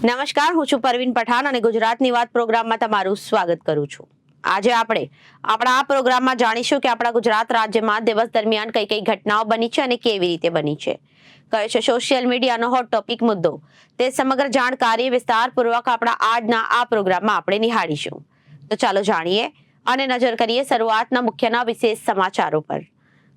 નમસ્કાર, હું છું પરવીન પઠાણ અને ગુજરાતની વાત પ્રોગ્રામમાં તમારું સ્વાગત કરું છું. આજે આપણે આપણા આ પ્રોગ્રામમાં જાણીશું કે આપણા ગુજરાત રાજ્યમાં દિવસ દરમિયાન કઈ કઈ ઘટનાઓ બની છે અને કેવી રીતે બની છે. કયો છે સોશિયલ મીડિયાનો હોટ ટોપિક મુદ્દો, તે સમગ્ર જાણકારી વિસ્તારપૂર્વક આપણા આજના આ પ્રોગ્રામમાં આપણે નિહાળીશું. તો ચાલો જાણીએ અને નજર કરીએ શરૂઆતના મુખ્યના વિશેષ સમાચારો પર.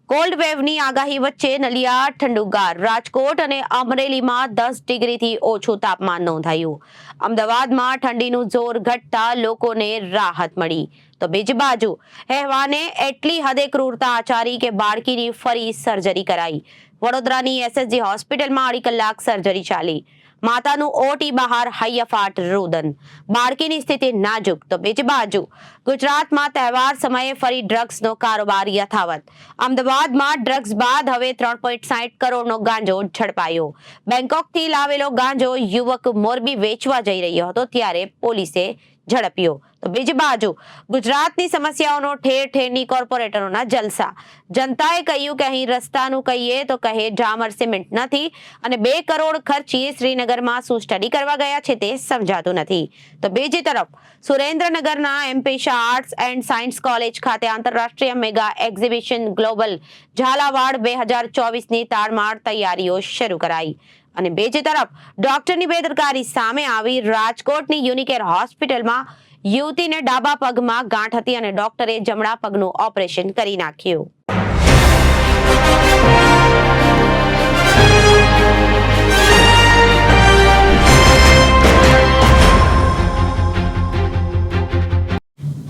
કોલ્ડ વેવની આગાહી વચ્ચે નલિયા ઠંડુગાર, રાજકોટ અને અમરેલીમાં 10 ડિગ્રીથી ઓછું તાપમાન નોંધાયું. અમદાવાદમાં ઠંડીનું જોર ઘટતા લોકોને રાહત મળી. તો બીજી બાજુ હેવાને એટલી હદે ક્રૂરતા આચરી કે બાળકીની ફરી સર્જરી કરાઈ. વડોદરાની એસએસજી હોસ્પિટલમાં 2.5 કલાક સર્જરી ચાલી. માતાનું ઓટી બહાર હૈયાફાટ રુદન, બાળકીની સ્થિતિ નાજુક. તો બીજી બાજુ ગુજરાતમાં તહેવાર સમયે ફરી ડ્રગ્સનો કારોબાર યથાવત. અમદાવાદમાં ડ્રગ્સ બાદ હવે 3.60 કરોડનો ગાંજો ઝડપાયો. બેંકોકથી લાવેલો ગાંજો યુવક મોરબી વેચવા જઈ રહ્યો હતો ત્યારે પોલીસે ઝડપ્યો. તો બીજી બાજુ ગુજરાતની સમસ્યાઓનો ઠેર ઠેરની કોર્પોરેટરોના જલસા. જનતાએ કહ્યું કે અહીં રસ્તાનું કહીએ તો કહે ડામર સિમેન્ટ નથી અને 2 કરોડ ખર્ચી શ્રીનગરમાં શું સ્ટડી કરવા ગયા છે તે સમજાતું નથી. તો બીજી તરફ સુરેન્દ્રનગરના MP Shah arts and science college ખાતે આંતરરાષ્ટ્રીય મેગા એક્ઝિબિશન ગ્લોબલ ઝાલાવાડ 2024ની તાડમાર તૈયારીઓ શરૂ કરાઈ. અને બીજી તરફ ડોક્ટરની બેદરકારી સામે આવી. રાજકોટની યુનિકેર હોસ્પિટલમાં યુવતીને ડાબા પગમાં ગાંઠ હતી અને ડોક્ટરે જમણા પગનું ઓપરેશન કરી નાખ્યું.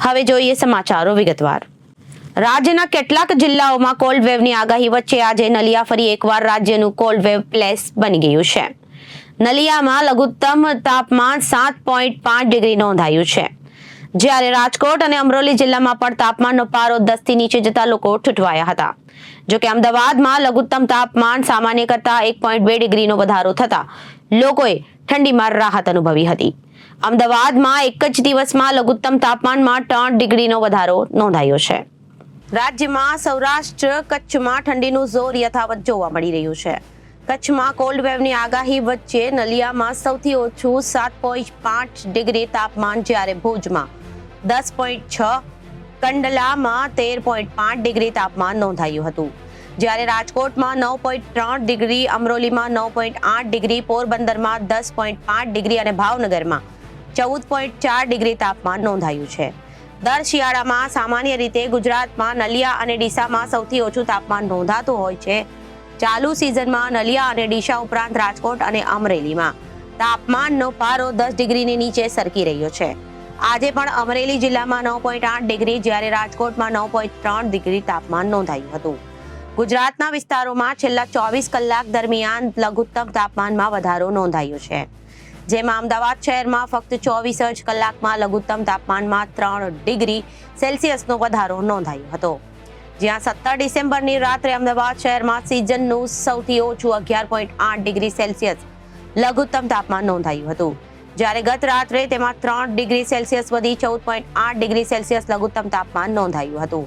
હવે જોઈએ સમાચારો વિગતવાર. રાજ્યના કેટલાક જિલ્લાઓમાં કોલ્ડ વેવની આગાહી વચ્ચે આજે નલિયા ફરી એકવાર રાજ્યનું કોલ્ડ વેવ પ્લેસ બની ગયું છે. નલિયામાં લઘુત્તમ તાપમાન 7.5 ડિગ્રી નોંધાયું છે, જ્યારે રાજકોટ અને અમરેલી જિલ્લામાં પણ તાપમાનનો પારો 10 થી નીચે જતા લોકો ઠૂંઠવાયા હતા. જોકે અમદાવાદમાં લઘુત્તમ તાપમાન સામાન્ય કરતા 1.2 ડિગ્રીનો વધારો થતા લોકોએ ઠંડીમાં રાહત અનુભવી હતી. અમદાવાદમાં એક જ દિવસમાં લઘુત્તમ તાપમાનમાં 3 ડિગ્રીનો વધારો નોંધાયો છે. રાજ્યમાં સૌરાષ્ટ્ર કચ્છમાં ઠંડીનું જોર યથાવત જોવા મળી રહ્યું છે. કચ્છમાં કોલ્ડ વેવની આગાહી વચ્ચે નલિયામાં સૌથી ઓછું 7.5 ડિગ્રી તાપમાન, જ્યારે ભુજમાં 10.6, કંડલામાં 13.5 ડિગ્રી તાપમાન નોંધાયું હતું, જ્યારે રાજકોટમાં 9.3 ડિગ્રી, અમરોલીમાં 9.8 ડિગ્રી, પોરબંદરમાં 10.5 ડિગ્રી અને ભાવનગરમાં 14.4 ડિગ્રી તાપમાન નોંધાયું છે. દર શિયાળામાં સામાન્ય રીતે ગુજરાતમાં નલિયા અને ડીસામાં સૌથી ઓછું તાપમાન નોંધાતું હોય છે. ચાલુ સિઝનમાં નલિયા અને ડીસા ઉપરાંત રાજકોટ અને અમરેલીમાં તાપમાનનો પારો 10 ડિગ્રીની નીચે સરકી રહ્યો છે. આજે પણ અમરેલી જિલ્લામાં 9.8 ડિગ્રી, જ્યારે રાજકોટમાં 9.3 ડિગ્રી તાપમાન નોંધાયું હતું. ગુજરાતના વિસ્તારોમાં છેલ્લા 24 કલાક દરમિયાન લઘુત્તમ તાપમાનમાં વધારો નોંધાયો છે, જેમાં અમદાવાદ શહેરમાં ફક્ત 24 જ કલાકમાં લઘુત્તમ તાપમાનમાં 3 ડિગ્રી સેલ્સિયસનો વધારો નોંધાયો હતો. જ્યાં 17 ડિસેમ્બરની રાત્રે અમદાવાદ શહેરમાં સિઝનનું સૌથી ઓછું 11.8 ડિગ્રી સેલ્સિયસ લઘુત્તમ તાપમાન નોંધાયું હતું, જ્યારે ગત રાત્રે તેમાં 3 ડિગ્રી સેલ્સિયસ વધી 14.8 ડિગ્રી સેલ્સિયસ લઘુત્તમ તાપમાન નોંધાયું હતું.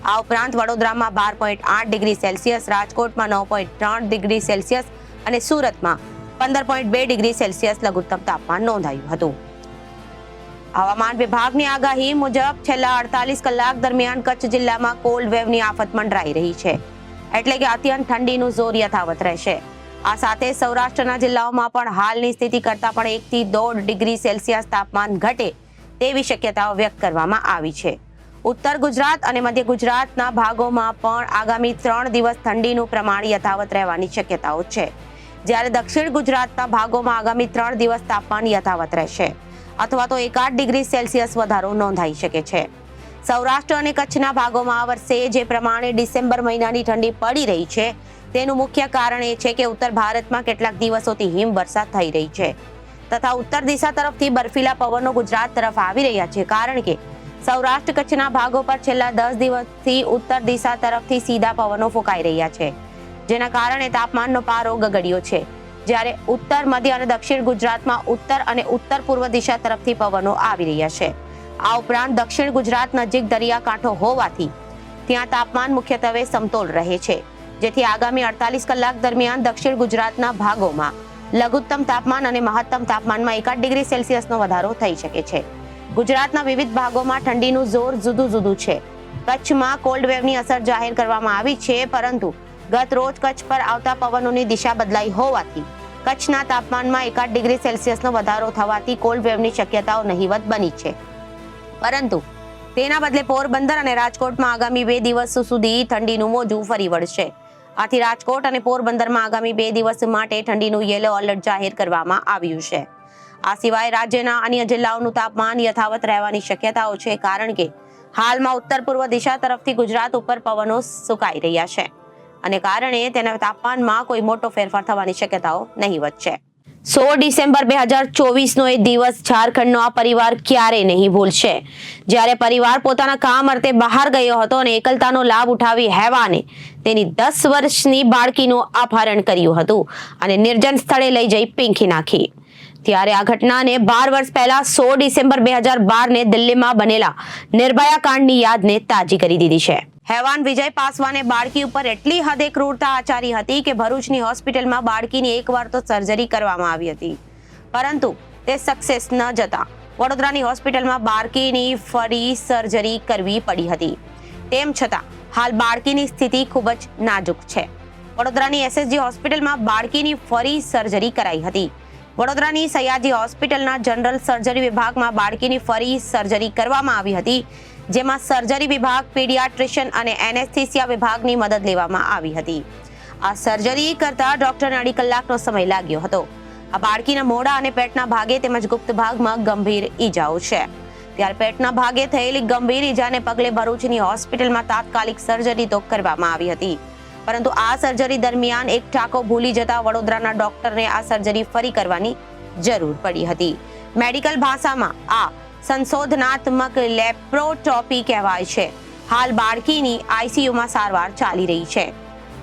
આ ઉપરાંત વડોદરામાં 12.8 ડિગ્રી સેલ્સિયસ, રાજકોટમાં 9.3 ડિગ્રી સેલ્સિયસ અને સુરતમાં 15.2 ડિગ્રી સેલ્સિયસ લઘુત્તમ તાપમાન નોંધાયું હતું. હવામાન વિભાગની આગાહી મુજબ છેલ્લા 48 કલાક દરમિયાન કચ્છ જિલ્લામાં કોલ્ડ વેવની આફત મંડરાઈ રહી છે, એટલે કે અત્યંત ઠંડીનું જોર યથાવત રહેશે. આ સાથે સૌરાષ્ટ્રના જિલ્લાઓમાં પણ હાલની સ્થિતિ કરતાં પણ 1 થી 1.5 ડિગ્રી સેલ્સિયસ તાપમાન ઘટે તેવી શક્યતાઓ વ્યક્ત કરવામાં આવી છે. ઉત્તર ગુજરાત અને મધ્ય ગુજરાતના ભાગોમાં પણ આગામી 3 દિવસ ઠંડીનું પ્રમાણ યથાવત રહેવાની શક્યતાઓ છે, જ્યારે દક્ષિણ ગુજરાતના ભાગોમાં આગામી 3 દિવસ તાપમાન યથાવત રહેશે અથવા તો 1-8 ડિગ્રી સેલ્સિયસ વધારો નોંધાઈ શકે છે. સૌરાષ્ટ્ર અને કચ્છના ભાગોમાં આ વર્ષે જે પ્રમાણે ડિસેમ્બર મહિનાની ઠંડી પડી રહી છે તેનું મુખ્ય કારણ એ છે કે ઉત્તર ભારતમાં કેટલાક દિવસોથી હિમવર્ષા થઈ રહી છે તથા ઉત્તર દિશા તરફથી બર્ફીલા પવનો ગુજરાત તરફ આવી રહ્યા છે, કારણ કે સૌરાષ્ટ્ર કચ્છના ભાગો પર છેલ્લા 10 દિવસથી ઉત્તર દિશા તરફથી સીધા પવનો ફૂંકાઈ રહ્યા છે, જેના કારણે તાપમાનનો પારો ગગડ્યો છે. જ્યારે ઉત્તર, મધ્ય અને દક્ષિણ ગુજરાતમાં ઉત્તર અને ઉત્તર પૂર્વ દિશા તરફથી પવનો આવી રહ્યા છે. આ ઉપરાંત દક્ષિણ ગુજરાત નજીક દરિયાકાંઠો હોવાથી ત્યાં તાપમાન મુખ્યત્વે સમતોલ રહે છે, જેથી આગામી 48 કલાક દરમિયાન દક્ષિણ ગુજરાતના ભાગોમાં લઘુત્તમ તાપમાન અને મહત્તમ તાપમાનમાં 1 ડિગ્રી સેલ્સિયસનો વધારો થઈ શકે છે. ગુજરાતના વિવિધ ભાગોમાં ઠંડીનું જોર જુદું જુદું છે. કચ્છમાં કોલ્ડ વેવની અસર જાહેર કરવામાં આવી છે, પરંતુ ગત રોજ કચ્છ પર આવતા પવનોની દિશા બદલાઈ હોવાથી કચ્છના તાપમાનમાં 1 ડિગ્રી સેલ્સિયસનો વધારો થવાથી કોલ્ડ વેવની શક્યતાઓ નહીવત બની છે. પરંતુ તેના બદલે પોરબંદર અને રાજકોટમાં આગામી 2 દિવસ સુધી ઠંડીનું મોજું ફરી વળશે. આથી રાજકોટ અને પોરબંદરમાં આગામી 2 દિવસ માટે ઠંડીનું યેલો એલર્ટ જાહેર કરવામાં આવ્યું છે. આ સિવાય રાજ્યના અન્ય જિલ્લાઓનું તાપમાન યથાવત રહેવાની શક્યતાઓ છે, કારણ કે હાલમાં ઉત્તર પૂર્વ દિશા તરફથી ગુજરાત ઉપર પવનો ફૂંકાઈ રહ્યા છે અને કારણે તેના તાપમાનમાં કોઈ મોટો ફેરફાર થવાની શક્યતાઓ નહીવત છે. 16 ડિસેમ્બર 2024નો એ દિવસ ઝારખંડનો આ પરિવાર ક્યારેય નહીં ભૂલશે, જ્યારે પરિવાર પોતાના કામ અર્થે બહાર ગયો હતો અને એકલતાનો લાભ ઉઠાવી હેવાને તેની 10 વર્ષની બાળકીનું અપહરણ કર્યું હતું અને નિર્જન સ્થળે લઈ જઈ પીંખી નાખી. ત્યારે આ ઘટનાને 12 વર્ષ પહેલા 16 ડિસેમ્બર 2012ને દિલ્હીમાં બનેલા નિર્ભયા કાંડની યાદને તાજી કરી દીધી છે. હેવાન વિજય પાસવાને બાળકી ઉપર એટલી હદે ક્રૂરતા આચરી હતી કે ભરૂચની હોસ્પિટલમાં બાળકીની એકવાર તો સર્જરી કરવામાં આવી હતી, પરંતુ તે સક્સેસ ન જતા વડોદરાની હોસ્પિટલમાં બાળકીની ફરી સર્જરી કરવી પડી હતી. તેમ છતાં હાલ બાળકીની સ્થિતિ ખૂબ જ નાજુક છે. વડોદરાની એસએસજી હોસ્પિટલમાં બાળકીની ફરી સર્જરી કરાઈ હતી. વડોદરાની સયાજી હોસ્પિટલના જનરલ સર્જરી વિભાગમાં બાળકીની ફરી સર્જરી કરવામાં આવી હતી, જેમાં સર્જરી વિભાગ, પીડિયાટ્રિશિયન અને એનેસ્થેસિયા વિભાગની મદદ લેવામાં આવી હતી. આ સર્જરી કરતા ડોક્ટરને 2.5 કલાકનો સમય લાગ્યો હતો. આ બાળકીના મોઢા અને પેટના ભાગે તેમજ ગુપ્ત ભાગમાં ગંભીર ઈજાઓ છે. ત્યારે પેટના ભાગે થયેલી ગંભીર ઈજાને પગલે ભરૂચની હોસ્પિટલમાં તાત્કાલિક સર્જરી તો કરવામાં આવી હતી, પરંતુ આ સર્જરી દરમિયાન એક ટાંકો ભૂલી જતા વડોદરાના ડોક્ટરને આ સર્જરી ફરી કરવાની જરૂર પડી હતી. મેડિકલ ભાષામાં આ સંશોધનાત્મક લેપ્રોટોપી કહેવાય છે. હાલ બાળકીની આઈસીયુમાં સારવાર ચાલી રહી છે.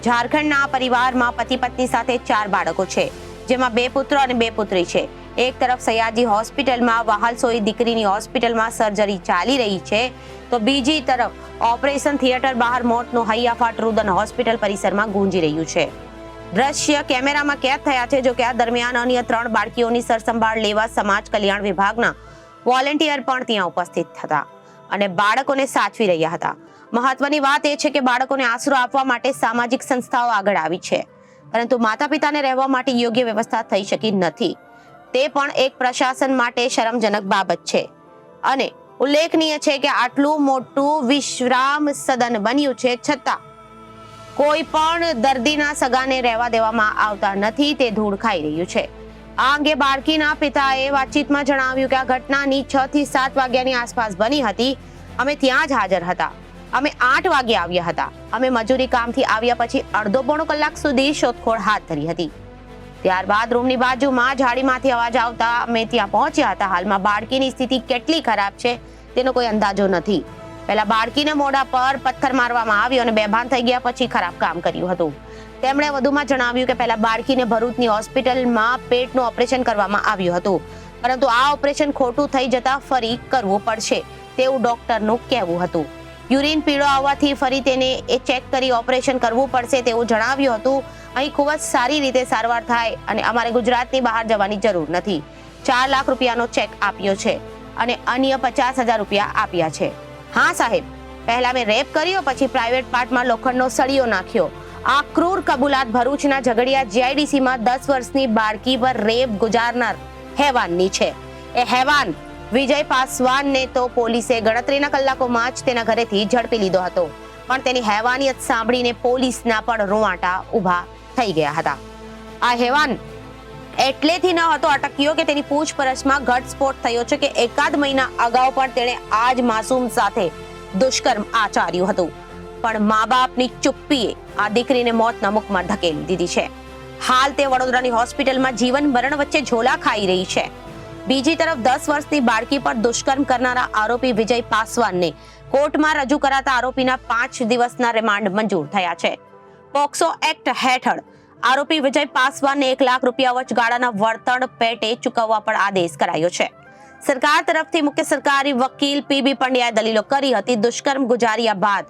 ઝારખંડના પરિવારમાં પતિ પત્ની સાથે 4 બાળકો છે, જેમાં 2 પુત્ર અને 2 પુત્રી છે. એક તરફ સયાજી હોસ્પિટલમાં વહાલસોઈ દીકરીની હોસ્પિટલમાં સર્જરી ચાલી રહી છે, તો બીજી તરફ ઓપરેશન થિયેટર બહાર મોતનું હૈયાફાટ રુદન હોસ્પિટલ પરિસરમાં ગુંજી રહ્યું છે. દ્રશ્ય કેમેરામાં કેદ થયા છે. જો કે આ દરમિયાન અન્ય 3 બાળકીઓની સરસંભાળ લેવા સમાજ કલ્યાણ વિભાગના વોલેન્ટિયર પણ ત્યાં ઉપસ્થિત હતા અને બાળકોને સાચવી રહ્યા હતા. મહત્વની વાત એ છે કે બાળકોને આશરો આપવા માટે સામાજિક સંસ્થાઓ આગળ આવી છે, પરંતુ માતા પિતાને રહેવા માટે યોગ્ય વ્યવસ્થા થઈ શકી નથી. તે પણ એક પ્રશાસન માટે શરમજનક બાબત છે અને ઉલ્લેખનીય છે કે આટલું મોટું વિશ્રામ સદન બન્યું છે, છતાં કોઈ પણ દર્દીના સગાને રહેવા દેવામાં આવતા નથી. તે ધૂળ ખાઈ રહ્યું છે. આ અંગે બાળકીના પિતાએ વાતચીતમાં જણાવ્યું કે આ ઘટનાની 6 થી 7 વાગ્યાની આસપાસ બની હતી. અમે ત્યાં જ હાજર હતા. અમે 8 વાગે આવ્યા હતા. અમે મજૂરી કામથી આવ્યા પછી અડધો-પોણો કલાક સુધી શોધખોળ હાથ ધરી હતી. ત્યારબાદ રૂમની બાજુમાં ઝાડીમાંથી અવાજ આવતા અમે ત્યાં પહોંચ્યા હતા. હાલમાં બાળકીની સ્થિતિ કેટલી ખરાબ છે તેનો કોઈ અંદાજો નથી. પહેલા બાળકીને મોઢા પર પથ્થર મારવામાં આવ્યો અને બેભાન થઈ ગયા પછી ખરાબ કામ કર્યું હતું. તેમણે વધુમાં જણાવ્યું કે પહેલા બાળકીને ભરૂચની હોસ્પિટલમાં પેટનું ઓપરેશન કરવામાં આવ્યું હતું, પરંતુ આ ઓપરેશન ખોટું થઈ જતા ફરી કરવું પડશે તેવું ડોક્ટરનું કહેવું હતું. યુરિન પીળો આવવાથી ફરી તેને ચેક કરી ઓપરેશન કરવું પડશે તેવું જણાવ્યું હતું. અહીં ખૂબ જ સારી રીતે સારવાર થાય અને અમારે ગુજરાતની બહાર જવાની જરૂર નથી. 4 લાખ રૂપિયાનો ચેક આપ્યો છે અને અન્ય 50,000 રૂપિયા આપ્યા છે. હા સાહેબ, પહેલા મેં રેપ કર્યો, પછી પ્રાઇવેટ પાર્ટમાં લોખંડનો સળિયો નાખ્યો. આ ક્રૂર કબૂલાત ભરૂચના ઝઘડિયા જીઆઈડીસીમાં 10 વર્ષની બાળકી પર રેપ ગુજારનાર હેવાનની છે. એ હેવાન વિજય પાસવાનને તો પોલીસે ગણતરીના કલાકોમાં જ તેના ઘરેથી ઝડપી લીધો હતો, પણ તેની હેવાનિયત સાંભળીને પોલીસના પણ રૂવાટા ઊભા થઈ ગયા હતા. આ હેવાન એટલેથી ન હતો અટક્યો કે તેની પૂછપરછમાં ઘટસ્ફોટ થયો છે કે એકાદ મહિના અગાઉ પણ તેણે આ જ માસૂમ સાથે દુષ્કર્મ આચર્યું હતું, પણ મા બાપની ચુપ્પીએ આ દીકરીને મોતના મુખમાં ધકેલી દીધી છે. હાલ તે વડોદરાની હોસ્પિટલમાં જીવન મરણ વચ્ચે ઝોલા ખાઈ રહી છે. બીજી તરફ 10 વર્ષની બાળકી પર દુષ્કર્મ કરનારા આરોપી વિજય પાસવાનને કોર્ટમાં રજૂ કરાતા આરોપીના 5 દિવસના રિમાન્ડ મંજૂર થયા છે. પોક્સો એક્ટ હેઠળ આરોપી વિજય પાસવાનને 1 લાખ રૂપિયા વચગાળાના વળતર પેટે ચૂકવવા પણ આદેશ કરાયો છે. સરકાર તરફથી મુખ્ય સરકારી વકીલ પીબી પંડ્યાએ દલીલો કરી હતી. દુષ્કર્મ ગુજાર્યા બાદ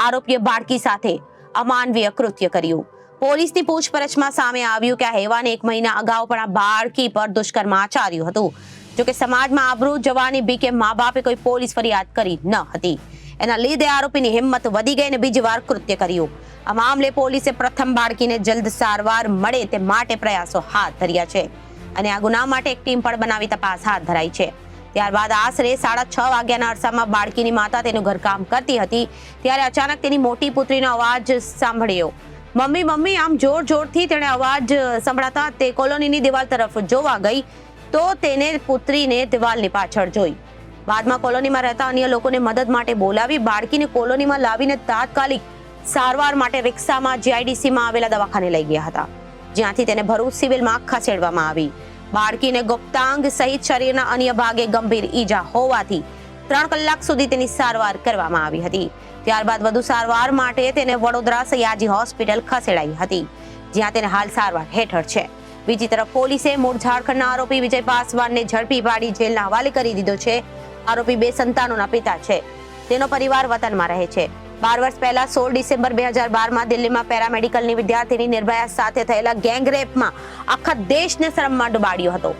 આરોપીએ બાળકી સાથે અમાનવીય કૃત્ય કર્યું. પોલીસની પૂછપરછમાં સામે આવ્યું કે આ હેવાને 1 મહિના અગાઉ પણ આ બાળકી પર દુષ્કર્મ આચર્યું હતું. જોકે સમાજમાં આબરૂ જવાની બીકે મા બાપે કોઈ પોલીસ ફરિયાદ કરી ન હતી. એના લીધે આરોપીની હિંમત વધી ગઈ અને બીજી વાર કૃત્ય કર્યું. આ મામલે પોલીસે પ્રથમ બાળકીને જલ્દ સારવાર મળે તે માટે પ્રયાસો હાથ ધર્યા છે અને આ ગુના માટે એક ટીમ પણ બનાવી તપાસ હાથ ધરાઈ છે. ત્યારબાદ આશરે 6:30 વાગ્યાના અરસામાં બાળકીની માતા તેનું ઘરકામ કરતી હતી ત્યારે અચાનક તેની મોટી પુત્રીનો અવાજ સાંભળ્યો. મમ્મી મમ્મી આમ જોરથી તેણે અવાજ સંભળાતા તે કોલોનીની દિવાલ તરફ જોવા ગઈ તો તેને પુત્રીને દિવાલની પાછળ જોઈ. બાદમાં કોલોનીમાં રહેતા અન્ય લોકોને મદદ માટે બોલાવી બાળકીને કોલોનીમાં લાવીને તાત્કાલિક સારવાર માટે રિક્ષામાં જીઆઈડીસીમાં આવેલા દવાખાને લઈ ગયા હતા, જ્યાંથી તેને ભરૂચ સિવિલમાં ખસેડવામાં આવી. બાળકીને ગુપ્તાંગ સહિત શરીરના અન્ય ભાગે ગંભીર ઈજા હોવાથી 3 કલાક સુધી તેની સારવાર કરવામાં આવી હતી. ત્યારબાદ વધુ સારવાર માટે તેને વડોદરા સયાજી હોસ્પિટલ ખસેડાઈ હતી, જ્યાં તેને હાલ સારવાર હેઠળ છે. બીજી તરફ પોલીસે મૂળ ઝારખંડના આરોપી વિજય પાસવાનને ઝડપી પાડી જેલના હવાલે કરી દીધો છે. આરોપી 2 સંતાનોના પિતા છે. તેનો પરિવાર વતનમાં રહે છે. 12 વર્ષ પહેલા 16 ડિસેમ્બર 2012માં દિલ્હીમાં પેરામેડિકલની વિદ્યાર્થીની નિર્ભયા સાથે થયેલા ગેંગરેપમાં આખા દેશને શરમમાં ડુબાડ્યો હતો.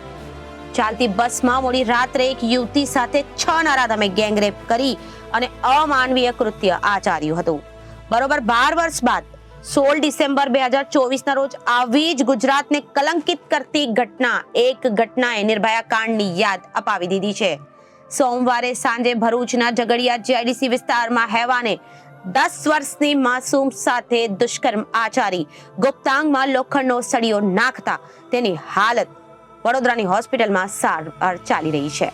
ચાલતી બસમાં મોડી રાત્રે એક યુવતી સાથે 6 નરાધમે ગેંગરેપ કરી અને અમાનવીય કૃત્ય આચર્યું હતું. બરોબર 12 વર્ષ બાદ 16 ડિસેમ્બર 2024ના રોજ આવી જ ગુજરાતને કલંકિત કરતી એક ઘટનાએ નિર્ભયા કાંડની યાદ અપાવી દીધી છે. સોમવારે સાંજે ભરૂચના ઝઘડિયા જીઆઈડીસી વિસ્તારમાં હેવાને 10 વર્ષની માસૂમ સાથે દુષ્કર્મ આચરી ગુપ્તાંગમાં લોખંડનો સળિયો નાખતા તેની હાલત વડોદરાની હોસ્પિટલમાં સારવાર ચાલી રહી છે.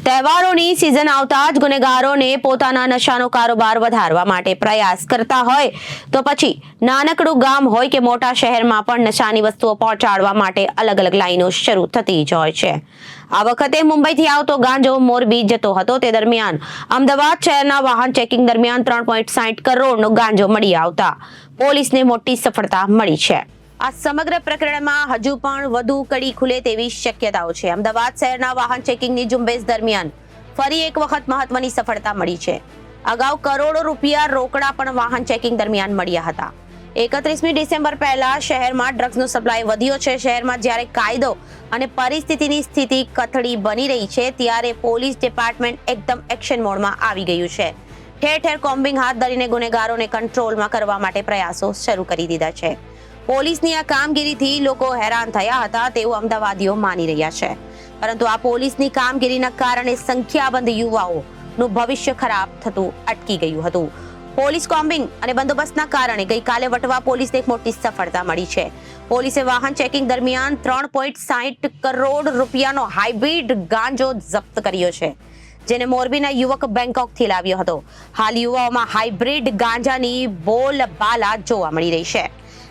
તહેવારોની સિઝન આવતા જ ગુનેગારોને પોતાના નશાનો કારોબાર વધારવા માટે પ્રયાસ કરતા હોય તો પછી નાનકડું ગામ હોય કે મોટા શહેરમાં પણ નશાની વસ્તુઓ પહોંચાડવા માટે અલગ અલગ લાઈનો શરૂ થતી જ હોય છે. આ વખતે મુંબઈથી આવતો ગાંજો મોરબી જતો હતો. તે દરમિયાન અમદાવાદ શહેરના વાહન ચેકિંગ દરમિયાન 3.60 કરોડનો ગાંજો મળી આવતા પોલીસને મોટી સફળતા મળી છે. આ સમગ્ર પ્રકરણમાં હજુ પણ વધુ કડી ખુલે તેવી શક્યતાઓ છે. અમદાવાદ શહેરના વાહન ચેકિંગની ઝુંબેશ દરમિયાન ફરી એક વખત મહત્વની સફળતા મળી છે. અગાઉ કરોડો રૂપિયા રોકડા પણ વાહન ચેકિંગ દરમિયાન મળ્યા હતા. 31મી ડિસેમ્બર પહેલા શહેરમાં ડ્રગ્સનો સપ્લાય વધ્યો છે. શહેરમાં જ્યારે કાયદો અને પરિસ્થિતિની સ્થિતિ કથળી બની રહી છે ત્યારે પોલીસ ડિપાર્ટમેન્ટ એકદમ એક્શન મોડમાં આવી ગયું છે. ઠેર ઠેર કોમ્બિંગ હાથ ધરીને ગુનેગારોને કંટ્રોલમાં કરવા માટે પ્રયાસો શરૂ કરી દીધા છે. પોલીસની આ કામગીરીથી લોકો હેરાન થયા હતા તેવું અમદાવાદીઓ માની રહ્યા છે. પરંતુ આ પોલીસની કામગીરીના કારણે સંખ્યાબંધ યુવાઓનું ભવિષ્ય ખરાબ થતું અટકી ગયું હતું. પોલીસ કોમ્બિંગ અને બંદોબસ્તના કારણે ગઈકાલે વટવા પોલીસને એક મોટી સફળતા મળી છે. પોલીસે વાહન ચેકિંગ દરમિયાન 3.60 કરોડ રૂપિયાનો હાઇબ્રિડ ગાંજો જપ્ત કર્યો છે, જેને મોરબીના યુવક બેંકોકથી લાવ્યો હતો. હાલ યુવાઓમાં હાઇબ્રિડ ગાંજાની બોલબાલા જોવા મળી રહી છે.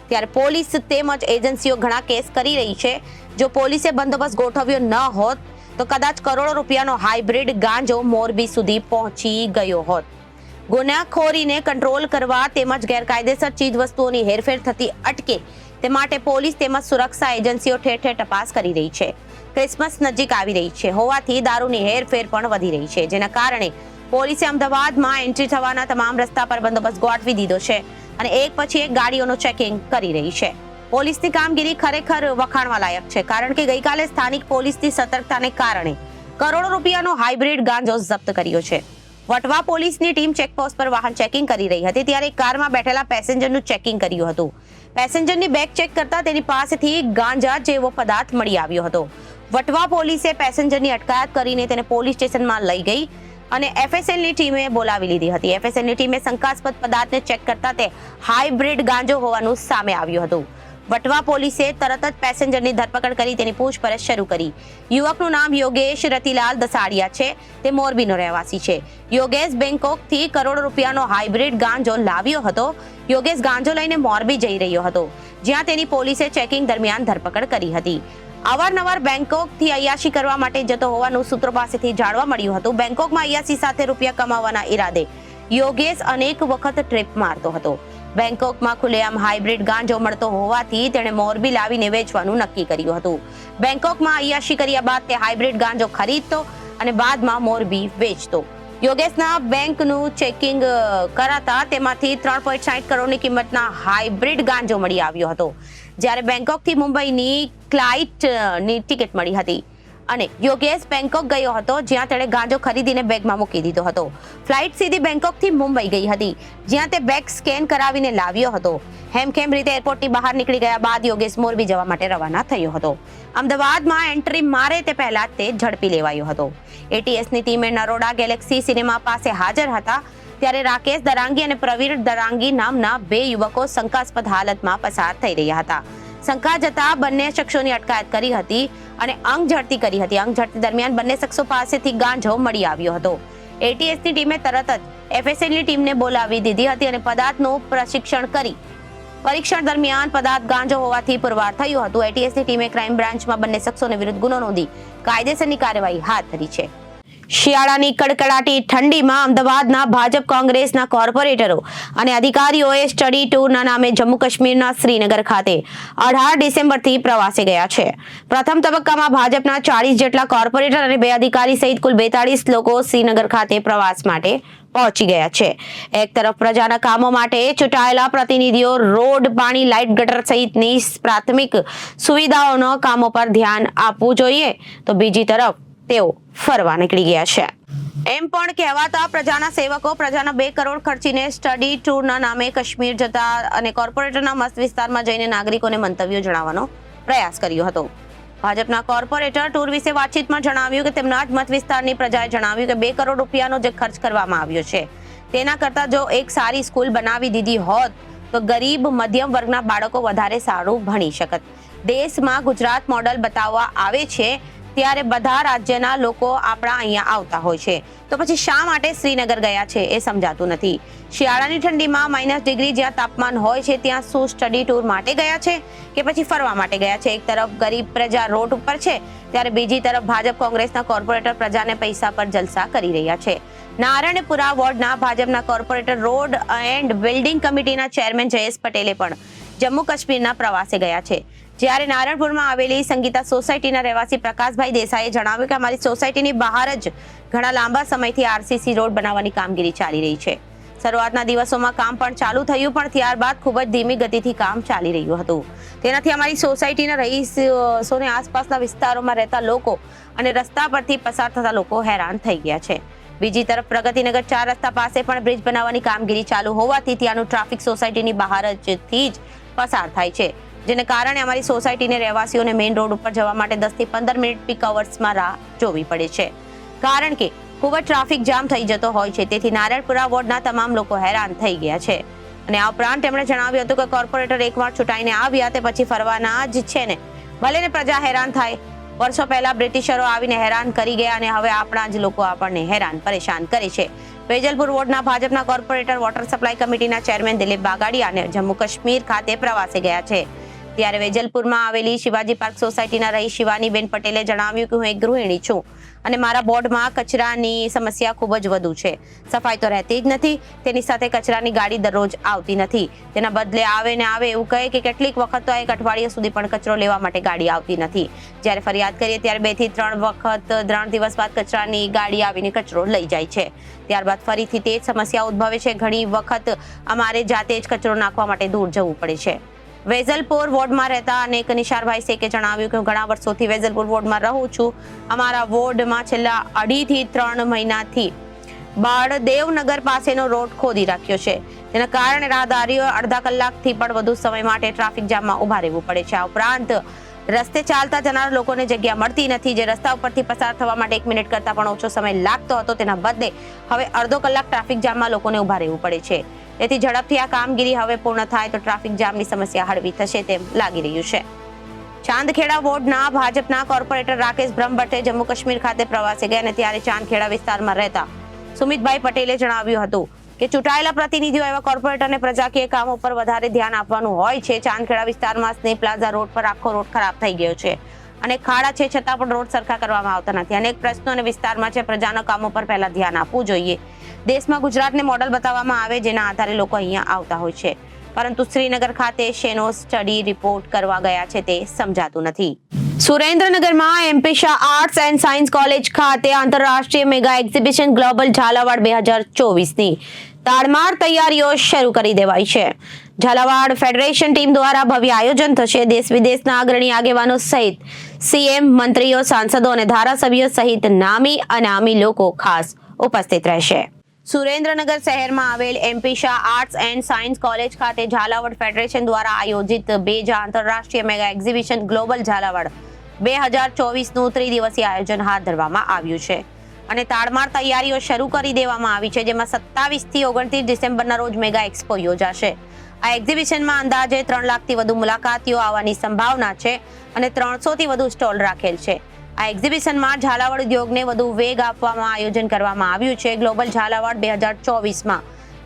ત્યારે પોલીસ તેમજ એજન્સીઓ ઘણા કેસ કરી રહી છે. જો પોલીસે બંદોબસ્ત ગોઠવ્યો ન હોત તો કદાચ કરોડો રૂપિયાનો હાઇબ્રિડ ગાંજો મોરબી સુધી પહોંચી ગયો હોત. ગુનાખોરીને કંટ્રોલ કરવા તેમજ ગેરકાયદેસર ચીજ વસ્તુઓની હેરફેર થતી અટકે તે માટે પોલીસ તેમજ સુરક્ષા એજન્સીઓ ઠેર ઠેર તપાસ કરી રહી છે. ક્રિસમસ નજીક આવી રહી છે હોવાથી દારૂની હેરફેર પણ વધી રહી છે, જેના કારણે પોલીસે અમદાવાદમાં એન્ટ્રી થવાના તમામ રસ્તા પર બંદોબસ્ત ગોઠવી દીધો છે અને એક પછી એક ગાડીઓનું ચેકિંગ કરી રહી છે. પોલીસની કામગીરી ખરેખર વખાણવા લાયક છે, કારણ કે ગઈકાલે સ્થાનિક પોલીસની સતર્કતાને કારણે કરોડો રૂપિયાનો હાઇબ્રિડ ગાંજો જપ્ત કર્યો છે. વટવા પોલીસની ટીમ ચેકપોસ્ટ પર વાહન ચેકિંગ કરી રહી હતી ત્યારે કારમાં બેઠેલા પેસેન્જરનું ચેકિંગ કર્યું હતું. પેસેન્જરની બેગ ચેક કરતા તેની પાસેથી ગાંજા જેવો પદાર્થ મળી આવ્યો હતો. વટવા પોલીસે પેસેન્જરની અટકાયત કરીને તેને પોલીસ સ્ટેશનમાં લઈ ગઈ અને એફએસએલની ટીમે બોલાવી લીધી હતી. એફએસએલની ટીમે શંકાસ્પદ પદાર્થને ચેક કરતા તે હાઇબ્રિડ ગાંજો હોવાનું સામે આવ્યું હતું. વટવા પોલીસે તરત જ પેસેન્જરની ધરપકડ કરી તેની પૂછપરછ શરૂ કરી. યુવકનું નામ યોગેશ રતિલાલ દસાડિયા છે. તે મોરબીનો રહેવાસી છે. યોગેશ બેંકોકથી કરોડો રૂપિયાનો હાઇબ્રિડ ગાંજો લાવ્યો હતો. યોગેશ ગાંજો લઈને મોરબી જઈ રહ્યો હતો, જ્યાં તેની પોલીસે ચેકિંગ દરમિયાન ધરપકડ કરી હતી. અવારનવાર બેંકોકથી અયાશી કરવા માટે જતો હોવાનું સૂત્રો પાસેથી જાણવા મળ્યું હતું. બેંકોકમાં અયાશી સાથે રૂપિયા કમાવાના ઈરાદે યોગેશ અનેક વખત ટ્રીપ મારતો હતો. બેંકોકમાં ખુલ્લેઆમ હાઇબ્રિડ ગાંજો મળતો હોવાથી તેણે મોરબી લાવીને વેચવાનું નક્કી કર્યું હતું. બેંકોકમાં અયાશી કર્યા બાદ તે હાઇબ્રિડ ગાંજો ખરીદતો અને બાદમાં મોરબી વેચતો. યોગેશના બેંકનું ચેકિંગ કરાતા તેમાંથી 3.60 કરોડની કિંમતના હાઇબ્રિડ ગાંજો મળી આવ્યો હતો, જ્યારે બેંકોકથી મુંબઈની ફ્લાઇટની ટિકિટ મળી હતી અને યોગેશ બેંકોક ગયો હતો, જ્યાં તેણે ગાંજો ખરીદીને બેગમાં મૂકી દીધો હતો. ફ્લાઇટ સીધી બેંકોકથી મુંબઈ ગઈ હતી, જ્યાં તે બેગ સ્કેન કરાવીને લાવ્યો હતો. હેમખેમ રીતે એરપોર્ટની બહાર નીકળી ગયા બાદ યોગેશ મોરબી જવા માટે રવાના થયો હતો. અમદાવાદમાં એન્ટ્રી મારે તે પહેલા તે ઝડપી લેવાયો હતો. એટીએસની ટીમે નરોડા ગેલેક્સી સિનેમા પાસે હાજર હતા, ત્યારે રાકેશ દરાંગી અને પ્રવીર દરાંગી નામના 2 યુવકો શંકાસ્પદ હાલતમાં પસાર થઈ રહ્યા હતા. શંકા જતા બંને શખ્સોની અટકાયત કરી હતી અને અંગ ઝડતી કરી હતી. અંગ ઝડતી દરમિયાન બંને શખ્સો પાસેથી ગાંજો મળી આવ્યો હતો. એટીએસની ટીમે તરત જ એફએસએલની ટીમને બોલાવી દીધી હતી અને પદાર્થનું પરીક્ષણ કરી પરીક્ષણ દરમિયાન પદાર્થ ગાંજો હોવાથી પુરવાર થયું હતું. એટીએસની ટીમે ક્રાઇમ બ્રાન્ચમાં બંને શખ્સોને વિરુદ્ધ ગુનો નોંધી કાયદેસરની કાર્યવાહી હાથ ધરી છે. શિયાળાની કડકડાટી ઠંડીમાં અમદાવાદના ભાજપ કોંગ્રેસના કોર્પોરેટરો અને અધિકારીઓએ સ્ટડી ટૂરના નામે જમ્મુ કાશ્મીરના શ્રીનગર ખાતે 18 ડિસેમ્બરથી પ્રવાસે ગયા છે. પ્રથમ તબક્કામાં ભાજપના 40 જેટલા કોર્પોરેટર અને 2 અધિકારી સહિત કુલ 42 લોકો શ્રીનગર ખાતે પ્રવાસ માટે પહોંચી ગયા છે. એક તરફ પ્રજાના કામો માટે ચૂંટાયેલા પ્રતિનિધિઓ રોડ, પાણી, લાઇટ, ગટર સહિતની પ્રાથમિક સુવિધાઓના કામો પર ધ્યાન આપવું જોઈએ, તો બીજી તરફ તેઓ ફરવા નીકળી ગયા છે. એમ પણ કહેવાતા પ્રજાના સેવકો પ્રજાના 2 કરોડ ખર્ચીને સ્ટડી ટૂરના નામે કાશ્મીર જતા અને કોર્પોરેટરના મત વિસ્તારમાં જઈને નાગરિકોને મંતવ્યો જણાવવાનો પ્રયાસ કર્યો હતો. ભાજપના કોર્પોરેટર ટૂર વિશે વાતચીતમાં જણાવ્યું કે તેમના જ મત વિસ્તારની પ્રજાએ જણાવ્યું કે 2 કરોડ રૂપિયાનો જે ખર્ચ કરવામાં આવ્યો છે, તેના કરતા જો એક સારી સ્કૂલ બનાવી દીધી હોત તો ગરીબ મધ્યમ વર્ગના બાળકો વધારે સારું ભણી શકત. દેશમાં ગુજરાત મોડલ બતાવવા આવે છે, ત્યારે બધા રાજ્યના લોકો આપણા અહીંયા આવતા હોય છે, તો પછી શા માટે શ્રીનગર ગયા છે એ સમજાતું નથી. શિયાળાની ઠંડીમાં -ડિગ્રી જ્યાં તાપમાન હોય છે, ત્યાં શું સ્ટડી ટૂર માટે ગયા છે કે પછી ફરવા માટે ગયા છે? એક તરફ ગરીબ પ્રજા રોડ ઉપર છે, ત્યારે બીજી તરફ ભાજપ કોંગ્રેસના કોર્પોરેટર પ્રજાને પૈસા પર જલસા કરી રહ્યા છે. નારાયણપુરા વોર્ડના ભાજપના કોર્પોરેટર રોડ એન્ડ બિલ્ડિંગ કમિટીના ચેરમેન જયેશ પટેલે પણ જમ્મુ કાશ્મીરના પ્રવાસે ગયા છે. જ્યારે નારાયણપુરમાં આવેલી સંગીતા સોસાયટીના રહેવાસી પ્રકાશભાઈ દેસાઈએ જણાવ્યું કે અમારી સોસાયટીની બહાર જ ઘણા લાંબા સમયથી આરસીસી રોડ બનાવવાની કામગીરી ચાલી રહી છે. શરૂઆતના દિવસોમાં કામ પણ ચાલુ થયું, પણ ત્યારબાદ ખૂબ જ ધીમી ગતિથી કામ ચાલી રહ્યું હતું. તેનાથી અમારી સોસાયટીના રહીશોને આસપાસના વિસ્તારોમાં રહેતા લોકો અને રસ્તા પરથી પસાર થતા લોકો હેરાન થઈ ગયા છે. બીજી તરફ પ્રગતિનગર 4 રસ્તા પાસે પણ બ્રિજ બનાવવાની કામગીરી ચાલુ હોવાથી ત્યાંનું ટ્રાફિક સોસાયટીની બહાર જ પસાર થાય છે, જેને કારણે અમારી સોસાયટીને રહેવાસીઓને મેઇન રોડ ઉપર જવા માટે 10 થી 15 મિનિટ પીક અવર્સમાં રાહ જોવી પડે છે, કારણ કે ખૂબ જ ટ્રાફિક જામ થઈ જતો હોય છે. તેથી નારાયણપુરા વોર્ડના તમામ લોકો હેરાન થઈ ગયા છે. અને આ ઉપરાંત તેમણે જણાવ્યું હતું કે કોર્પોરેટર એકવાર ચૂંટાઈને આવ્યા તે પછી ફરવાના જ છે ને, ભલે ને પ્રજા હેરાન થાય. વર્ષો પહેલા બ્રિટિશરો આવીને હેરાન કરી ગયા અને હવે આપણા જ લોકો આપણને હેરાન પરેશાન કરે છે. વેજલપુર વોર્ડના ભાજપના કોર્પોરેટર વોટર સપ્લાય કમિટીના ચેરમેન દિલીપ બાગાડિયા જમ્મુ કાશ્મીર ખાતે પ્રવાસે ગયા છે. ત્યારે વેજલપુરમાં આવેલી શિવાજી પાર્ક સોસાયટીના રહી શિવાનીબેન પટેલે જણાવ્યું કે હું એક ગૃહિણી છું અને મારા વોર્ડમાં કચરાની સમસ્યા ખૂબ જ વધુ છે. સફાઈ તો રહેતી જ નથી, તેની સાથે કચરાની ગાડી દરરોજ આવતી નથી. તેના બદલે આવે ને આવે એવું કહે કે કેટલીક વખત તો 1 અઠવાડિયા સુધી પણ કચરો લેવા માટે ગાડી આવતી નથી. જ્યારે ફરિયાદ કરીએ ત્યારે 2 થી 3 વખત 3 દિવસ બાદ કચરાની ગાડી આવીને કચરો લઈ જાય છે. ત્યારબાદ ફરીથી તે જ સમસ્યા ઉદ્ભવે છે. ઘણી વખત અમારે જાતે જ કચરો નાખવા માટે દૂર જવું પડે છે. વેજલપુર વોર્ડમાં રહેતા અનેક નિશારભાઈ શેખે જણાવ્યું કે હું ઘણા વર્ષોથી વેજલપુર વોર્ડમાં રહું છું. અમારા વોર્ડમાં છેલ્લા 2.5 થી 3 મહિનાથી બાળદેવનગર પાસેનો રોડ ખોદી રાખ્યો છે, જેના કારણે રાહદારીઓ અડધા કલાકથી પણ વધુ સમય માટે ટ્રાફિક જામમાં ઉભા રહેવું પડે છે. આ ઉપરાંત રસ્તે ચાલતા જનાર લોકોને જગ્યા મળતી નથી. જે રસ્તા ઉપરથી પસાર થવા માટે 1 મિનિટ કરતા પણ ઓછો સમય લાગતો હતો, તેના બદલે હવે અડધો કલાક ટ્રાફિક જામમાં લોકોને ઉભા રહેવું પડે છે. તેથી ઝડપથી આ કામગીરી હવે પૂર્ણ થાય તો ટ્રાફિક જામની સમસ્યા હળવી થશે તેમ લાગી રહ્યું છે. ચાંદખેડા વોર્ડના ભાજપના કોર્પોરેટર રાકેશ બ્રહ્મભટ્ટે જમ્મુ કાશ્મીર ખાતે પ્રવાસે ગયા અને ત્યારે ચાંદખેડા વિસ્તારમાં રહેતા સુમિતભાઈ પટેલે જણાવ્યું હતું કે ચૂંટાયેલા પ્રતિનિધિઓ એવા કોર્પોરેટરને પ્રજાકીય કામો પર વધારે ધ્યાન આપવાનું હોય છે. ચાંદખેડા વિસ્તારમાં સ્નેહ પ્લાઝા રોડ પર આખો રોડ ખરાબ થઈ ગયો છે અને ખાડા છે, છતાં પણ રોડ સરખા કરવામાં આવતા નથી. અનેક પ્રશ્નો અને વિસ્તારમાં છે. પ્રજાના કામો પર પહેલા ધ્યાન આપવું જોઈએ. દેશમાં ગુજરાતને મોડલ બતાવવામાં આવે, જેના આધારે લોકો અહીંયા આવતા હોય છે, પરંતુ શ્રીનગર ખાતે શેનો સ્ટડી રિપોર્ટ કરવા ગયા છે તે સમજાતું નથી. સુરેન્દ્રનગરમાં MP Shah arts and science college ખાતે આંતરરાષ્ટ્રીય મેગા એક્ઝિબિશન ગ્લોબલ ઝાલાવાડ 2024ની તાડમાર તૈયારીઓ શરૂ કરી દેવાઈ છે. ઝાલાવાડ ફેડરેશન ટીમ દ્વારા ભવ્ય આયોજન થશે. દેશ વિદેશના અગ્રણી આગેવાનો સહિત સીએમ, મંત્રીઓ, સાંસદો અને ધારાસભ્યો સહિત નામી અનામી લોકો ખાસ ઉપસ્થિત રહેશે. સુરેન્દ્રનગર શહેરમાં આવેલ MP Shah arts and science college ખાતે ઝાલાવાડ ફેડરેશન દ્વારા આયોજિત બેજા આંતરરાષ્ટ્રીય મેગા એક્ઝિબિશન ગ્લોબલ ઝાલાવાડ 2024નું ત્રિદિવસીય આયોજન હાથ ધરવામાં આવ્યું છે અને તાડમાર તૈયારીઓ શરૂ કરી દેવામાં આવી છે, જેમાં 27 થી 29 ડિસેમ્બરના રોજ મેગા એક્સપો યોજાશે. આ એક્ઝિબિશનમાં અંદાજે 3 લાખથી વધુ મુલાકાતીઓ આવવાની સંભાવના છે અને 300 થી વધુ સ્ટોલ રાખેલ છે. આ એક્ઝિબિશનમાં ઝાલાવાડ ઉદ્યોગને વધુ વેગ આપવામાં આયોજન કરવામાં આવ્યું છે. ગ્લોબલ ઝાલાવાડ 2024માં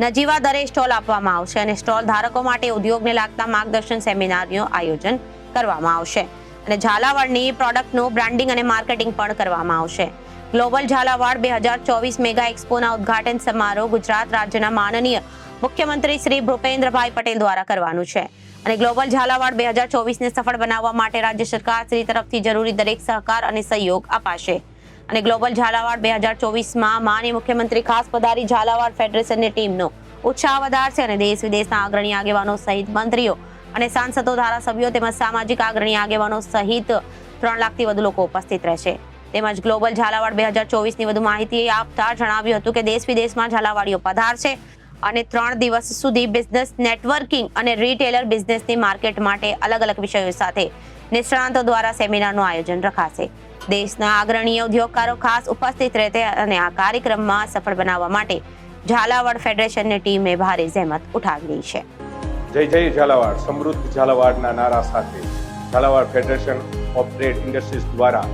નજીવા દરે સ્ટોલ આપવામાં આવશે અને સ્ટોલ ધારકો માટે ઉદ્યોગને લાગતા માર્ગદર્શન સેમિનારનું આયોજન કરવામાં આવશે અને ઝાલાવાડની પ્રોડક્ટનું બ્રાન્ડિંગ અને માર્કેટિંગ પણ કરવામાં આવશે. ગ્લોબલ ઝાલાવાડ 2024 મેગા એક્સપોના ઉદ્ઘાટન સમારોહ ગુજરાત રાજ્યના માનનીય મુખ્યમંત્રી શ્રી ભૂપેન્દ્રભાઈ પટેલ દ્વારા કરવાનું છે અને ગ્લોબલ ઝાલાવાડ 2024ને સફળ બનાવવા માટે રાજ્ય સરકાર શ્રી તરફથી જરૂરી દરેક સહકાર અને સહયોગ અપાશે અને ગ્લોબલ ઝાલાવાડ 2024માં માનનીય મુખ્યમંત્રી ખાસ પધારી ઝાલાવાડ ફેડરેશનની ટીમનો ઉત્સાહ વધારશે અને દેશ વિદેશના અગ્રણી આગેવાનો સહિત મંત્રીઓ અને સાંસદો, ધારાસભ્યો તેમજ સામાજિક અગ્રણી આગેવાનો સહિત 3 લાખથી વધુ લોકો ઉપસ્થિત રહેશે. તેમજ ગ્લોબલ ઝાલાવાડ 2024ની વધુ માહિતી આપતા જણાવ્યું હતું કે દેશ વિદેશમાં ઝાલાવાડીઓ પધારશે અને 3 દિવસ સુધી બિઝનેસ નેટવર્કિંગ અને રિટેલર બિઝનેસની માર્કેટ માટે અલગ અલગ વિષયો સાથે નિષ્ણાંતો દ્વારા સેમિનારનું આયોજન રખાશે. દેશના અગ્રણી ઉદ્યોગકારો ખાસ ઉપસ્થિત રહેશે અને આ કાર્યક્રમમાં સફળ બનાવવા માટે ઝાલાવાડ ફેડરેશનની ટીમે ભારે જહેમત ઉઠાવી રહી છે. જય જય ઝાલાવાડ, સમૃદ્ધ ઝાલાવાડના નારા સાથે Jhalawad federation of trade industries દ્વારા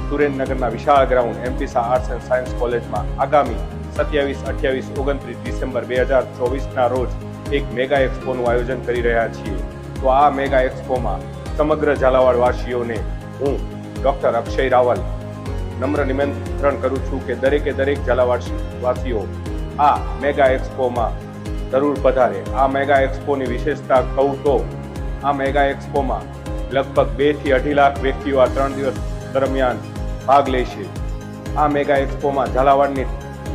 સુરેન્દ્રનગરના વિશાળ ground MP Shah arts and science કોલેજમાં આગામી 27, 28, 29 ડિસેમ્બર 2024ના રોજ એક મેગા એક્સપોનું આયોજન કરી રહ્યા છીએ. તો આ મેગા એક્સપોમાં સમગ્ર ઝાલાવાડ વાસીઓને હું ડૉક્ટર અક્ષય રાવલ નમ્ર નિમંત્રણ કરું છું કે દરેકે દરેક ઝાલાવાડ વાસીઓ આ મેગા એક્સપોમાં જરૂર પધારે. આ મેગા એક્સપોની વિશેષતા કહું તો આ મેગા એક્સપોમાં લગભગ 2 થી 2.5 લાખ વ્યક્તિઓ આ 3 દિવસ દરમિયાન ભાગ લેશે. આ મેગા એક્સપોમાં ઝાલાવાડની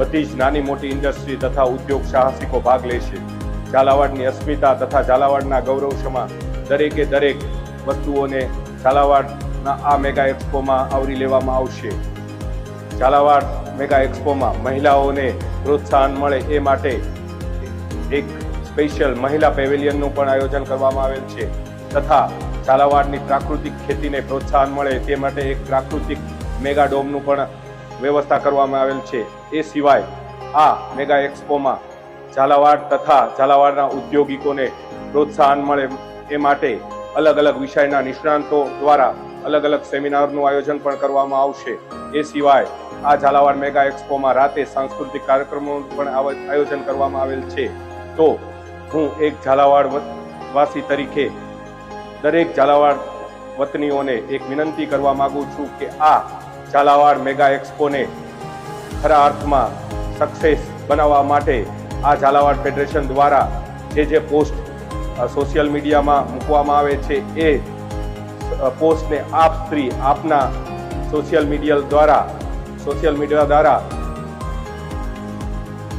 બધી જ નાની મોટી ઇન્ડસ્ટ્રી તથા ઉદ્યોગ સાહસિકો ભાગ લેશે. ઝાલાવાડની અસ્મિતા તથા ઝાલાવાડના ગૌરવક્ષમા દરેકે દરેક વસ્તુઓને ઝાલાવાડના આ મેગા એક્સપોમાં આવરી લેવામાં આવશે. ઝાલાવાડ મેગા એક્સપોમાં મહિલાઓને પ્રોત્સાહન મળે એ માટે એક સ્પેશિયલ મહિલા પેવેલિયનનું પણ આયોજન કરવામાં આવેલ છે તથા ઝાલાવાડની પ્રાકૃતિક ખેતીને પ્રોત્સાહન મળે તે માટે એક પ્રાકૃતિક મેગા ડોમનું પણ વ્યવસ્થા કરવામાં આવેલ છે. એ સિવાય આ મેગા એક્સપોમાં ઝાલાવાડ તથા ઝાલાવાડના ઉદ્યોગિકોને પ્રોત્સાહન મળે એ માટે અલગ અલગ વિષયના નિષ્ણાંતો દ્વારા અલગ અલગ સેમિનારનું આયોજન પણ કરવામાં આવશે. એ સિવાય આ ઝાલાવાડ મેગા એક્સપોમાં રાતે સાંસ્કૃતિક કાર્યક્રમોનું પણ આયોજન કરવામાં આવેલ છે. તો હું એક ઝાલાવાડ વાસી તરીકે દરેક ઝાલાવાડ વતનીઓને એક વિનંતી કરવા માંગુ છું કે આ ઝાલાવાડ મેગા એક્સપોને ખરા અર્થમાં સક્સેસ બનાવવા માટે આ ઝાલાવાડ ફેડરેશન દ્વારા જે પોસ્ટ સોશિયલ મીડિયામાં મૂકવામાં આવે છે એ પોસ્ટને આપ શ્રી આપના સોશિયલ મીડિયા દ્વારા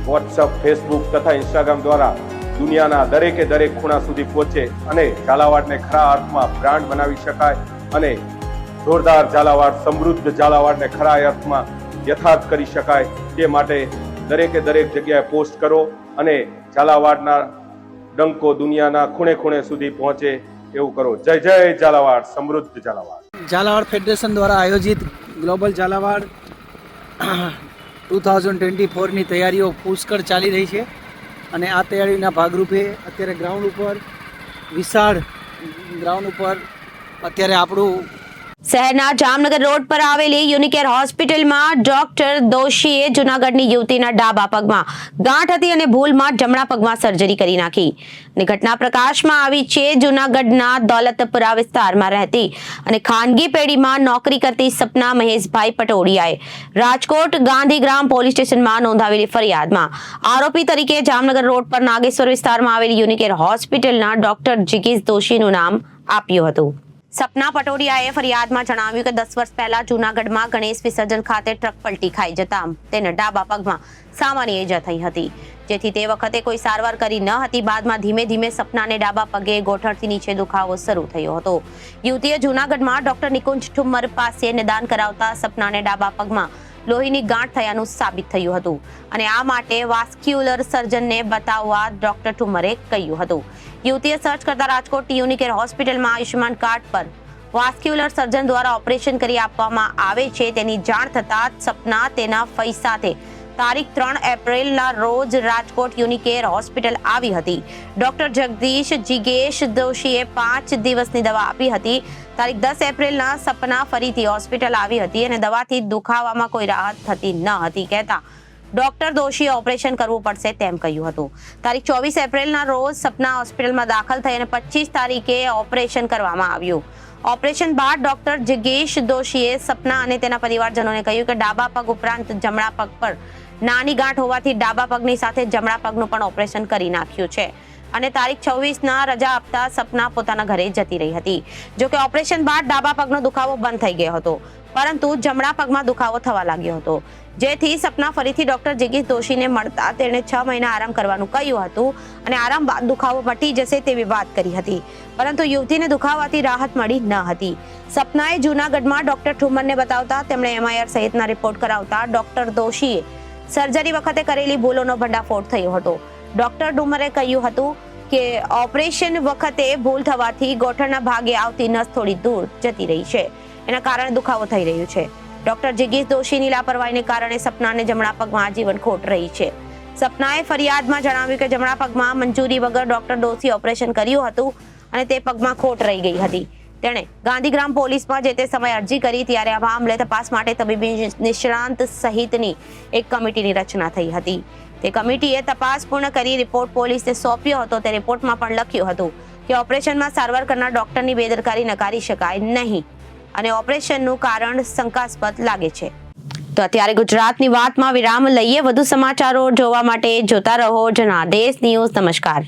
વોટ્સઅપ, ફેસબુક તથા ઇન્સ્ટાગ્રામ દ્વારા દુનિયાના દરેકે દરેક ખૂણા સુધી પહોંચે અને ઝાલાવાડને ખરા અર્થમાં બ્રાન્ડ બનાવી શકાય અને જોરદાર ઝાલાવાડ, સમૃદ્ધ ઝાલાવાડને ખરા અર્થમાં યથાર્થ કરી શકાય તે માટે દરેકે દરેક જગ્યાએ પોસ્ટ કરો અને ઝાલાવાડના ડંકો દુનિયાના ખૂણે ખૂણે સુધી પહોંચે એવું કરો. જય જય ઝાલાવાડ, સમૃદ્ધ ઝાલાવાડ. ઝાલાવાડ ફેડરેશન દ્વારા આયોજિત ગ્લોબલ ઝાલાવાડ 2024ની તૈયારીઓ પુષ્કળ ચાલી રહી છે અને આ તૈયારીના ભાગરૂપે અત્યારે વિશાળ ગ્રાઉન્ડ ઉપર અત્યારે આપણું શહેરના જામનગર રોડ પર આવેલી યુનિકેર હોસ્પિટલમાં ડોક્ટર દોશીએ જૂનાગઢની યુવતીના ડાબા પગમાં ગાંઠ હતી અને ભૂલમાં જમણા પગમાં સર્જરી કરી નાખી અને ઘટના પ્રકાશમાં આવી છે. જૂનાગઢના દોલતપુરા વિસ્તારમાં રહેતી અને ખાનગી પેઢીમાં નોકરી કરતી સપના મહેશભાઈ પટોડિયાએ રાજકોટ ગાંધીગ્રામ પોલીસ સ્ટેશનમાં નોંધાવેલી ફરિયાદમાં આરોપી તરીકે જામનગર રોડ પર નાગેશ્વર વિસ્તારમાં આવેલી યુનિકેર હોસ્પિટલના ડોક્ટર જિગીશ દોશીનું નામ આપ્યું હતું. સપના પટોડિયાએ ફરિયાદમાં જણાવ્યું કે 10 વર્ષ પહેલા જૂનાગઢમાં ગણેશ વિસર્જન ખાતે ટ્રક પલટી ખાઈ જતા તેને ડાબા પગમાં સામાન્ય ઈજા થઈ હતી, જેથી તે વખતે કોઈ સારવાર કરી ન હતી. બાદમાં ધીમે ધીમે સપનાને ડાબા પગે ગોઠણથી નીચે દુખાવો શરૂ થયો હતો. યુવતીએ જૂનાગઢમાં ડોક્ટર નિકુંજ ઠુમ્મર પાસે નિદાન કરાવતા સપનાને ડાબા પગમાં લોહીની ગાંઠ થયાનું સાબિત થયું હતું અને આ માટે વાસ્ક્યુલર સર્જનને બતાવવા ડોક્ટર ઠુમ્મરે કહ્યું હતું. યુવતીએ સર્ચ કરતા રાજકોટ યુનિકેર હોસ્પિટલમાં આયુષ્યમાન કાર્ડ પર વાસ્ક્યુલર સર્જન દ્વારા ઓપરેશન કરી આપવામાં આવે છે તેની જાણ થતાં સપના તેના ફઈ સાથે તારીખ 3 એપ્રિલના રોજ રાજકોટ યુનિકેર હોસ્પિટલ આવી હતી. ડોક્ટર જગદીશ જીગેશ દોશીએ 5 દિવસની દવા આપી હતી. તારીખ 10 એપ્રિલના સપના ફરીથી હોસ્પિટલ આવી હતી અને દવાથી દુખાવામાં કોઈ રાહત થતી ન હતી કહેતા ડોક્ટર દોશીએ ઓપરેશન કરવું પડશે તેમ કહ્યું હતું. તારીખ 24 એપ્રિલના રોજ સપના હોસ્પિટલમાં દાખલ થઈ અને 25 તારીખે ઓપરેશન કરવામાં આવ્યું. ઓપરેશન બાદ ડોક્ટર જગેશ દોશીએ સપના અને તેના પરિવારજનોને કહ્યું કે ડાબા પગ ઉપરાંત જમણા પગ પર નાની ગાંઠ હોવાથી ડાબા પગની સાથે જમણા પગનું પણ ઓપરેશન કરી નાખ્યું છે અને તારીખ 26ના રજા આપતા સપના પોતાના ઘરે જતી રહી હતી. જોકે ઓપરેશન બાદ ડાબા પગનો દુખાવો બંધ થઈ ગયો હતો, પરંતુ જમણા પગમાં દુખાવો થવા લાગ્યો હતો, જેથી સપના ફરીથી ડોક્ટર જગીશ દોશીને મળતા તેણે 6 મહિના આરામ કરવાનું કહ્યું હતું અને આરામ બાદ દુખાવો મટી જશે તેવી વાત કરી હતી, પરંતુ યુવતીને દુખાવાથી રાહત મળી ન હતી. સપનાએ જૂનાગઢમાં ડોક્ટર ઠુમ્મરને બતાવતા તેમણે MIR સહિતના રિપોર્ટ કરાવતા ડોક્ટર દોશીએ સર્જરી વખતે કરેલી ભૂલોનો ભંડાફોડ થયો હતો. ડોક્ટર ઠુમ્મરે કહ્યું હતું કે ઓપરેશન વખતે ભૂલ થવાથી ગોઠણના ભાગે આવતી નસ થોડી દૂર જતી રહી છે, એના કારણે દુખાવો થઈ રહ્યો છે. ડોક્ટર જગીશ દોશીની લાપરવાહીને કારણે સપનાને જમણા પગમાં આજીવન ખોટ રહી છે. સપનાએ ફરિયાદમાં જણાવ્યું કે જમણા પગમાં મંજૂરી વગર ડોક્ટર દોશી ઓપરેશન કર્યું હતું અને તે પગમાં ખોટ રહી ગઈ હતી. તેણે ગાંધીગ્રામ પોલીસમાં જે તે સમયે અરજી કરી ત્યારે આ મામલે તપાસ માટે તબીબી નિષ્ણાંત સહિતની એક કમિટીની રચના થઈ હતી. તે કમિટીએ તપાસ પૂર્ણ કરી રિપોર્ટ પોલીસને સોંપ્યો હતો. તે રિપોર્ટમાં પણ લખ્યું હતું કે ઓપરેશનમાં સારવાર કરનાર ડોક્ટરની બેદરકારી નકારી શકાય નહીં અને ઓપરેશનનું કારણ શંકાસ્પદ લાગે છે. તો અત્યારે ગુજરાતની વાતમાં વિરામ લઈએ. વધુ સમાચારો જોવા માટે જોતા રહો જનાદેશ ન્યૂઝ. નમસ્કાર.